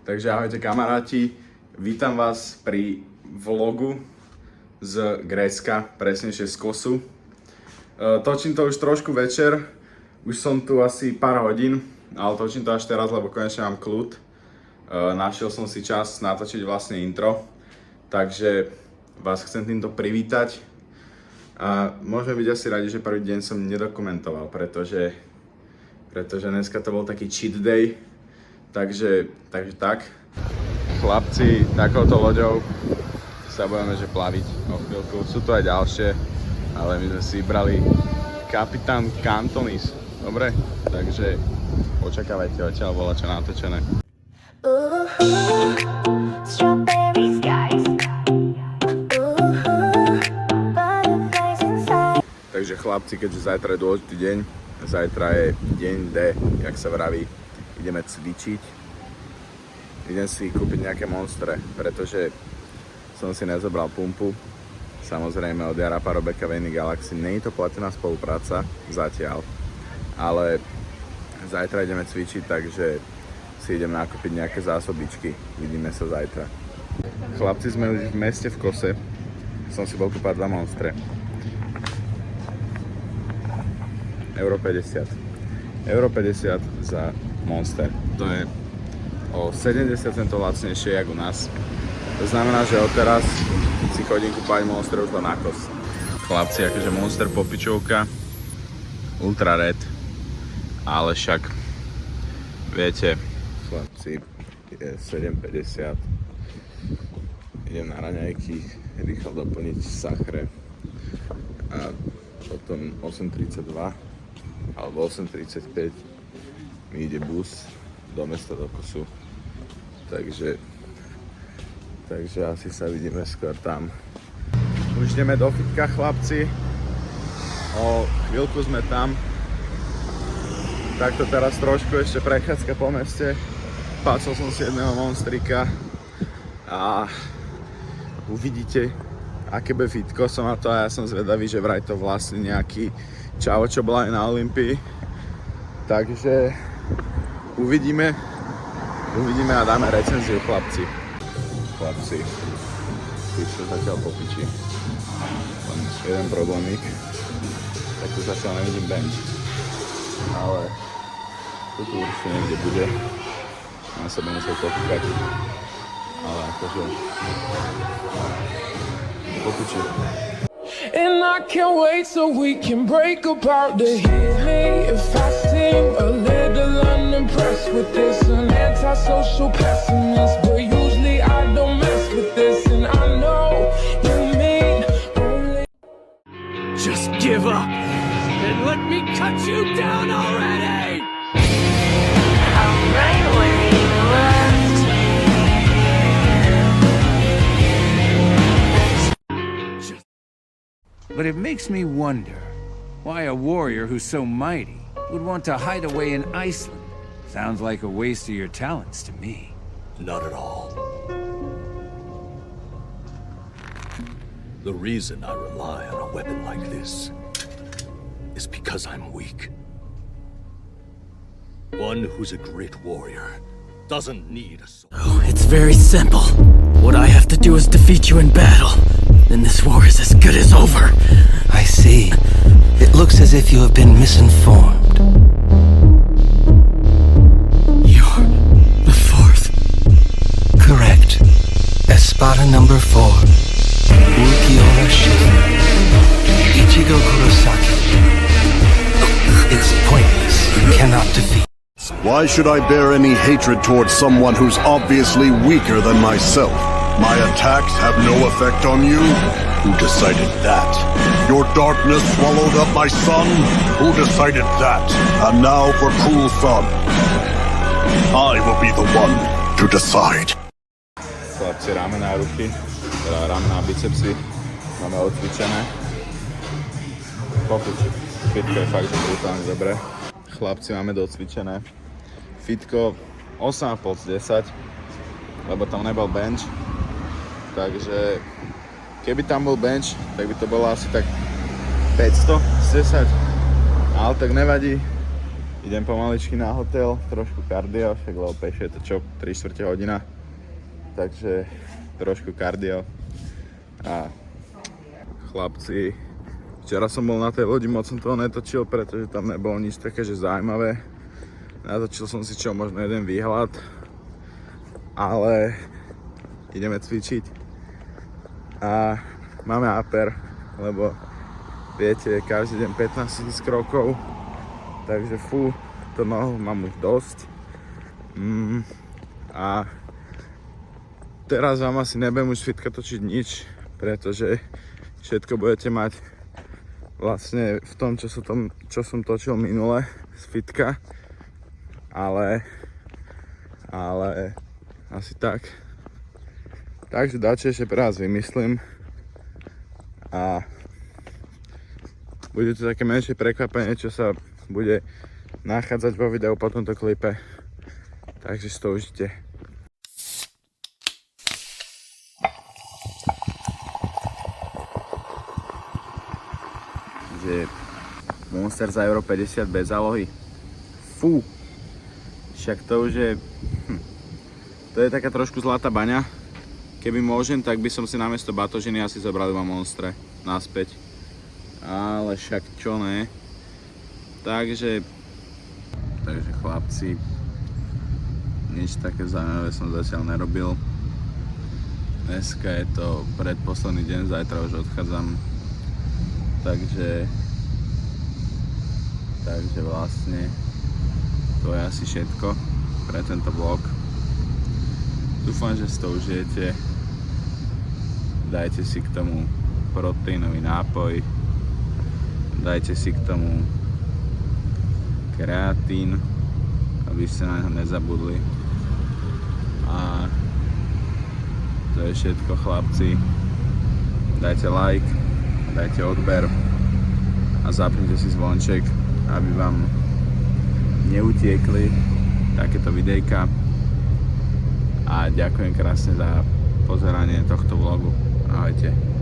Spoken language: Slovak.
Takže ahojte kamaráti, vítam vás pri vlogu z Grécka, presnejšie z Kosu. Točím to už trošku večer, už som tu asi pár hodín, ale točím to až teraz, lebo konečne mám kľud. Našiel som si čas natočiť vlastne intro, takže vás chcem týmto privítať. A môžeme byť asi radi, že prvý deň som nedokumentoval, pretože dneska to bol taký cheat day. Takže tak. Chlapci, takouto loďou sa budeme plaviť o chvíľku. Sú tu aj ďalšie, ale my sme si vybrali Kapitán Kantonis. Dobre? Takže očakávajte odtiaľ volačo natočené. Takže chlapci, keďže zajtra je dôležitý deň, zajtra je deň D, jak sa vraví, ideme cvičiť. Idem si kúpiť nejaké monstre, pretože som si nezobral pumpu. Samozrejme od Jara Parobeka Vejny Galaxy. Nie je to platená spolupráca zatiaľ, ale zajtra ideme cvičiť, takže si idem nakúpiť nejaké zásobičky. Vidíme sa zajtra. Chlapci, sme v meste v Kose. Som si bol kúpať 2 monstre. Euro 50 za monster. To je o 70 centov lacnejšie jak u nás. To znamená, že odteraz si chodím kúpať monster už na Kos. Chlapci, akože monster popičovka, ultra red, ale však viete, chlapci, je 7,50. Idem na raňajky, rýchlo doplniť sachre a potom 8,32 alebo 8,35 mi ide bus do mesta do Kosu, takže asi sa vidíme skôr tam. Už ideme do fitka, chlapci, o chvíľku sme tam. Takto teraz trošku ešte prechádzka po meste, páčil som si jedného monstrika a uvidíte, aké bude fitko. Som na to a ja som zvedavý, že vraj to vlastne nejaký čavo, čo bola aj na Olympii. Takže uvidíme a dáme recenziu, chlapci. Chlapci, čo zatiaľ popiči. Len jeden problémik, tak tu zatiaľ nevidím bench. Ale tu určite niekde bude. Na sebe musel popíkať. Ale akože popiči. And I can't wait so we can break apart to hear me if I seem a little unimpressed with this. An antisocial pessimist, but usually I don't mess with this. And I know you mean only. Just give up and let me cut you down already! I'm right where you left me. But it makes me wonder why a warrior who's so mighty would want to hide away in Iceland. Sounds like a waste of your talents to me. Not at all. The reason I rely on a weapon like this is because I'm weak. One who's a great warrior doesn't need a sword. Oh, it's very simple. What I have to do is defeat you in battle. Then this war is as good as over. I see. It looks as if you have been misinformed. You're the fourth. Correct. Espada number 4. Ulquiorra Shield. Ichigo Kurosaki. It's pointless. You cannot defeat. Why should I bear any hatred towards someone who's obviously weaker than myself? My attacks have no effect on you? Who decided that? Your darkness swallowed up my sun? Who decided that? And now for Cruel Sun. I will be the one to decide. Chlapci, ramená ruky, teda ramená bicepsy máme odcvičené. Popiči, fitko je fakt, že brutálne dobre. Chlapci, máme docvičené. Fitko 8,5 z 10, lebo tam nebol bench. Takže keby tam bol bench, tak by to bolo asi tak 500 z 10. Ale tak nevadí. idem pomaličky na hotel, trošku kardio, však lebo pešie je to čo, 3/4 hodina. Takže trošku kardio. A chlapci, včera som bol na tej lodi, moc som toho netočil, pretože tam nebolo nič také, že zaujímavé. Natočil som si čo, možno jeden výhľad, ale ideme cvičiť. A máme aper, lebo viete, každý deň 15 000 krokov, takže fú, to nohu mám už dosť. A teraz vám asi nebudem už fitka točiť nič, pretože všetko budete mať vlastne v tom, čo som točil minule z fitka, ale asi tak. Takže dačo ešte pre vás vymyslím a bude to také menšie prekvapenie, čo sa bude nachádzať vo videu po tomto klipe, takže si to užite. Že Monster za euro 50 bez zálohy. Fú, však to už je, to je taká trošku zlatá baňa. Keby môžem, tak by som si namiesto batožiny asi zobral iba Monstre naspäť. Ale však čo ne. Takže chlapci, nič také zaujímavé som zatiaľ nerobil. Dneska je to predposledný deň, zajtra už odchádzam. Takže vlastne to je asi všetko pre tento vlog. Dúfam, že si to užijete. Dajte si k tomu proteínový nápoj. Dajte si k tomu kreatín, aby ste na ňo nezabudli. A to je všetko, chlapci. Dajte like, dajte odber a zapnite si zvonček, aby vám neutiekli takéto videjka. A ďakujem krásne za pozeranie tohto vlogu. Ahojte.